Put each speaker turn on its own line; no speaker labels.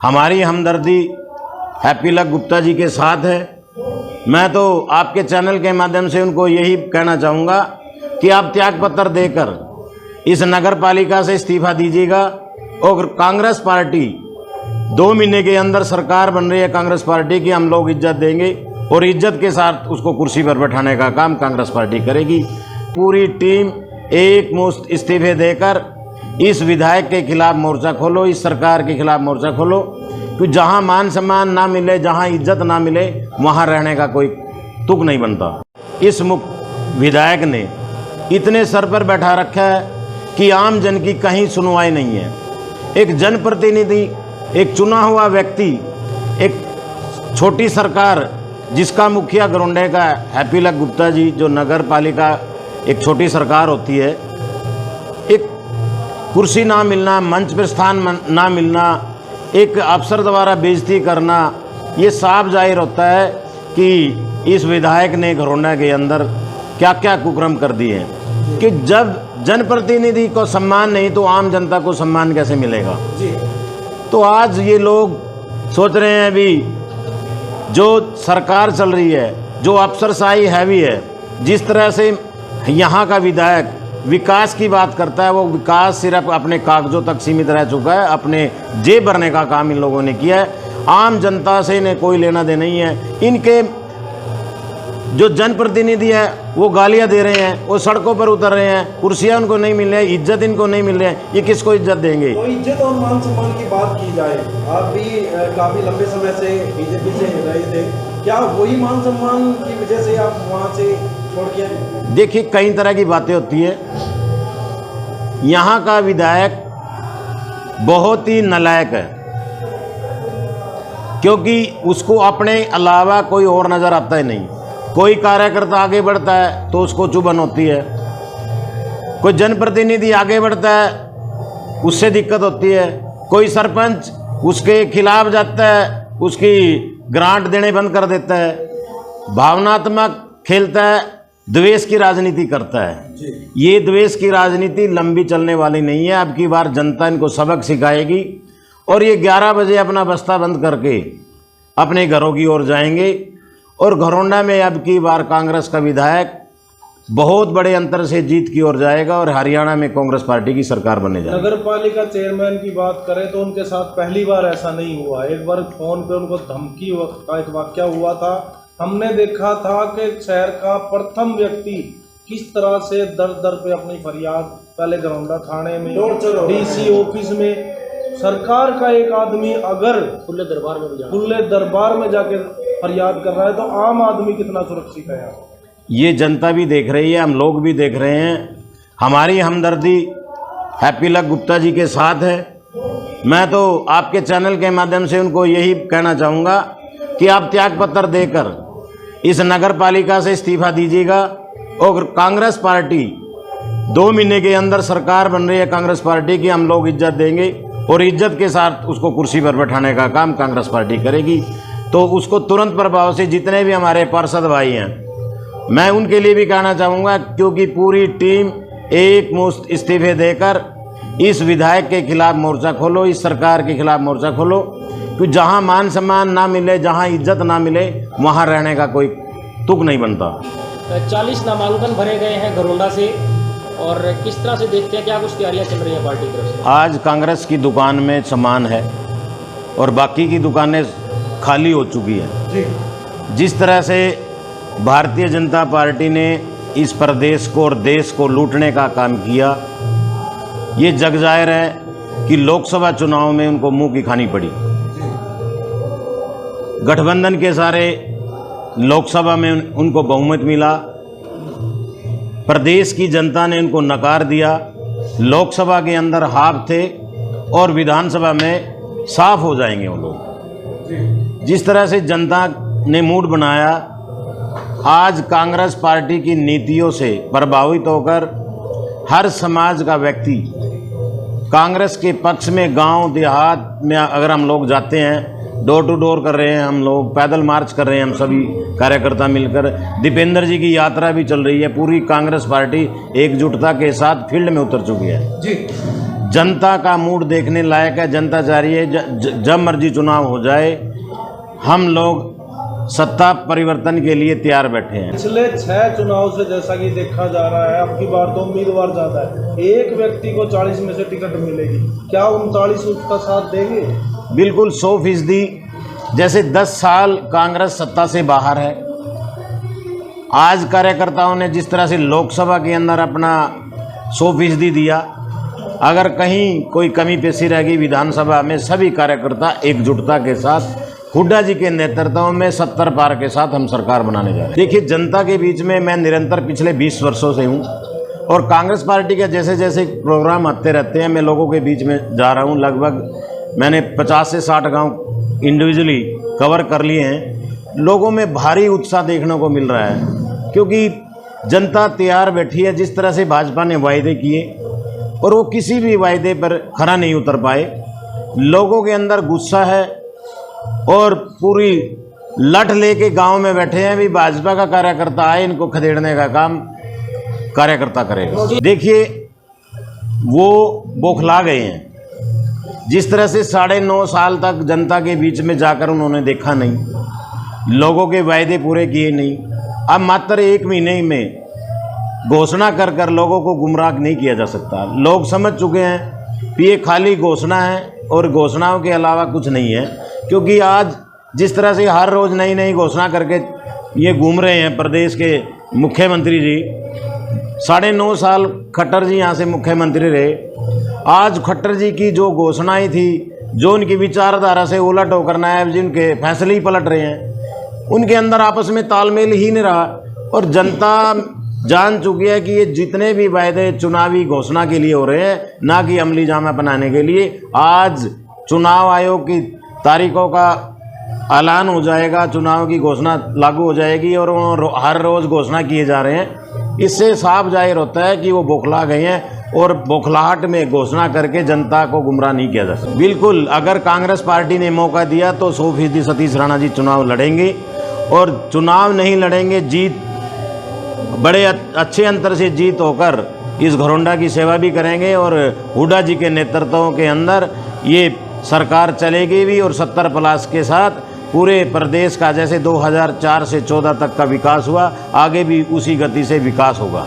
हमारी हमदर्दी happy luck Gupta ji के साथ है। मैं तो आपके चैनल के माध्यम से उनको यही कहना चाहूँगा कि आप त्यागपत्र देकर इस नगर पालिका से इस्तीफा दीजिएगा और कांग्रेस पार्टी 2 महीने के अंदर सरकार बन रही है कांग्रेस पार्टी की, हम लोग इज्जत देंगे और इज्जत के साथ उसको कुर्सी पर बैठाने का काम कांग्रेस पार्टी करेगी। पूरी टीम एक मुश्त इस्तीफे देकर इस विधायक के खिलाफ मोर्चा खोलो, इस सरकार के खिलाफ मोर्चा खोलो, क्योंकि जहां मान सम्मान ना मिले, जहां इज्जत ना मिले, वहां रहने का कोई तुक नहीं बनता। इस विधायक ने इतने सर पर बैठा रखा है कि आम जन की कहीं सुनवाई नहीं है। एक जनप्रतिनिधि, एक चुना हुआ व्यक्ति, एक छोटी सरकार जिसका मुखिया गरोंडे का हैप्पी लक गुप्ता जी, जो नगर पालिका एक छोटी सरकार होती है, एक कुर्सी ना मिलना, मंच पर स्थान ना मिलना, एक अफसर द्वारा बेइज्जती करना, ये साफ जाहिर होता है कि इस विधायक ने घरोंडा के अंदर क्या क्या कुकर्म कर दिए हैं कि जब जनप्रतिनिधि को सम्मान नहीं तो आम जनता को सम्मान कैसे मिलेगा। तो आज ये लोग सोच रहे हैं अभी जो सरकार चल रही है, जो अफसरशाही हैवी है, जिस तरह से यहाँ का विधायक विकास की बात करता है, वो विकास सिर्फ अपने कागजों तक सीमित रह चुका है, अपने जेब भरने का काम इन लोगों ने किया है। आम जनता से इन्हें कोई लेना देना नहीं है। इनके जो जनप्रतिनिधि है वो गालियां दे रहे हैं, वो सड़कों पर उतर रहे हैं, कुर्सियां उनको नहीं मिल रही है, इज्जत इनको नहीं मिल रही है, ये किसको इज्जत देंगे।
तो इज्जत और मान सम्मान की बात की जाए, आप भी काफी लंबे समय से बीजेपी से रहे थे, क्या वही मान सम्मान की वजह से आप वहाँ से छोड़ के?
देखिए, कई तरह की बातें होती है। यहाँ का विधायक बहुत ही नालायक है, क्योंकि उसको अपने अलावा कोई और नज़र आता ही नहीं। कोई कार्यकर्ता आगे बढ़ता है तो उसको चुभन होती है, कोई जनप्रतिनिधि आगे बढ़ता है उससे दिक्कत होती है, कोई सरपंच उसके खिलाफ जाता है, उसकी ग्रांट देने बंद कर देता है, भावनात्मक खेलता है, द्वेष की राजनीति करता है। ये द्वेष की राजनीति लंबी चलने वाली नहीं है। अब की बार जनता इनको सबक सिखाएगी और ये 11 बजे अपना बस्ता बंद करके अपने घरों की ओर जाएंगे और घरोंडा में अब की बार कांग्रेस का विधायक बहुत बड़े अंतर से जीत की ओर जाएगा और हरियाणा में कांग्रेस पार्टी की सरकार बनने जाएगी।
नगर पालिका चेयरमैन की बात करें तो उनके साथ पहली बार ऐसा नहीं हुआ। एक बार फोन पे उनको धमकी का एक वाकया हुआ था। हमने देखा था कि शहर का प्रथम व्यक्ति किस तरह से दर दर पे अपनी फरियाद, पहले घरोंडा थाने में, डीसी ऑफिस में, सरकार का एक आदमी अगर खुले दरबार में जाके फरियाद कर रहा है तो आम आदमी कितना सुरक्षित है।
ये जनता भी देख रही है, हम लोग भी देख रहे हैं। हमारी हमदर्दी हैप्पी लक गुप्ता जी के साथ है। मैं तो आपके चैनल के माध्यम से उनको यही कहना चाहूँगा कि आप त्यागपत्र देकर इस नगर पालिका से इस्तीफा दीजिएगा और कांग्रेस पार्टी 2 महीने के अंदर सरकार बन रही है कांग्रेस पार्टी की, हम लोग इज्जत देंगे और इज्जत के साथ उसको कुर्सी पर बैठाने का काम कांग्रेस पार्टी करेगी। तो उसको तुरंत प्रभाव से जितने भी हमारे पार्षद भाई हैं, मैं उनके लिए भी कहना चाहूँगा, क्योंकि पूरी टीम एक मुश्त इस्तीफे देकर इस विधायक के खिलाफ मोर्चा खोलो, इस सरकार के खिलाफ मोर्चा खोलो, क्योंकि जहां मान सम्मान ना मिले, जहां इज्जत ना मिले, वहां रहने का कोई तुक नहीं बनता।
40 नामांकन भरे गए हैं घरोंडा से, और किस तरह से देखते हैं, क्या कुछ तैयारियां चल रही हैं पार्टी की तरफ से?
आज कांग्रेस की दुकान में सामान है और बाकी की दुकानें खाली हो चुकी हैं। जिस तरह से भारतीय जनता पार्टी ने इस प्रदेश को और देश को लूटने का काम किया, ये जग जाहिर है कि लोकसभा चुनाव में उनको मुंह की खानी पड़ी। गठबंधन के सारे लोकसभा में उनको बहुमत मिला, प्रदेश की जनता ने उनको नकार दिया। लोकसभा के अंदर हाफ थे और विधानसभा में साफ हो जाएंगे वो लोग। जिस तरह से जनता ने मूड बनाया, आज कांग्रेस पार्टी की नीतियों से प्रभावित होकर हर समाज का व्यक्ति कांग्रेस के पक्ष में, गांव देहात में अगर हम लोग जाते हैं, डोर टू डोर कर रहे हैं, हम लोग पैदल मार्च कर रहे हैं, हम सभी कार्यकर्ता मिलकर। दीपेंद्र जी की यात्रा भी चल रही है। पूरी कांग्रेस पार्टी एकजुटता के साथ फील्ड में उतर चुकी है। जनता का मूड देखने लायक है। जनता चाह रही है जब मर्जी चुनाव हो जाए, हम लोग सत्ता परिवर्तन के लिए तैयार बैठे हैं।
पिछले 6 चुनाव से जैसा कि देखा जा रहा है, अब की बार तो उम्मीदवार ज़्यादा है, एक व्यक्ति को 40 में से टिकट मिलेगी, क्या 39 उसका साथ देंगे?
बिल्कुल 100%। जैसे 10 साल कांग्रेस सत्ता से बाहर है, आज कार्यकर्ताओं ने जिस तरह से लोकसभा के अंदर अपना 100% दिया, अगर कहीं कोई कमी पेशी रह गई विधानसभा में, सभी कार्यकर्ता एकजुटता के साथ हुड्डा जी के नेतृत्व में 70 पार के साथ हम सरकार बनाने जा रहे हैं। देखिए, जनता के बीच में मैं निरंतर पिछले 20 वर्षों से हूँ और कांग्रेस पार्टी के जैसे जैसे प्रोग्राम आते रहते हैं, मैं लोगों के बीच में जा रहा हूँ। लगभग मैंने 50 से 60 गांव इंडिविजुअली कवर कर लिए हैं। लोगों में भारी उत्साह देखने को मिल रहा है, क्योंकि जनता तैयार बैठी है। जिस तरह से भाजपा ने वायदे किए और वो किसी भी वायदे पर खरा नहीं उतर पाए, लोगों के अंदर गुस्सा है और पूरी लठ लेके गांव में बैठे हैं। भी भाजपा का कार्यकर्ता आए, इनको खदेड़ने का काम कार्यकर्ता करेगा। देखिए, वो बौखला गए हैं। जिस तरह से 9.5 साल तक जनता के बीच में जाकर उन्होंने देखा नहीं, लोगों के वायदे पूरे किए नहीं, अब मात्र 1 महीने में घोषणा कर कर लोगों को गुमराह नहीं किया जा सकता। लोग समझ चुके हैं कि ये खाली घोषणा है और घोषणाओं के अलावा कुछ नहीं है। क्योंकि आज जिस तरह से हर रोज़ नई नई घोषणा करके ये घूम रहे हैं प्रदेश के मुख्यमंत्री जी, 9.5 साल खट्टर जी यहाँ से मुख्यमंत्री रहे। आज खट्टर जी की जो घोषणाएं थी, जो उनकी विचारधारा से उलट होकर नायब जी उनके फैसले ही पलट रहे हैं, उनके अंदर आपस में तालमेल ही नहीं रहा। और जनता जान चुकी है कि ये जितने भी वायदे चुनावी घोषणा के लिए हो रहे हैं, ना कि अमली जामा बनाने के लिए। आज चुनाव आयोग की तारीखों का ऐलान हो जाएगा, चुनाव की घोषणा लागू हो जाएगी और हर रोज़ घोषणा किए जा रहे हैं। इससे साफ जाहिर होता है कि वो बौखला गए हैं और बौखलाहट में घोषणा करके जनता को गुमराह नहीं किया जा सकता। बिल्कुल, अगर कांग्रेस पार्टी ने मौका दिया तो 100% सतीश राणा जी चुनाव लड़ेंगे, और चुनाव नहीं लड़ेंगे, जीत बड़े अच्छे अंतर से जीत होकर इस घरोंडा की सेवा भी करेंगे और हुड्डा जी के नेतृत्व के अंदर ये सरकार चलेगी भी, और 70+ के साथ पूरे प्रदेश का जैसे 2004 से 14 तक का विकास हुआ, आगे भी उसी गति से विकास होगा।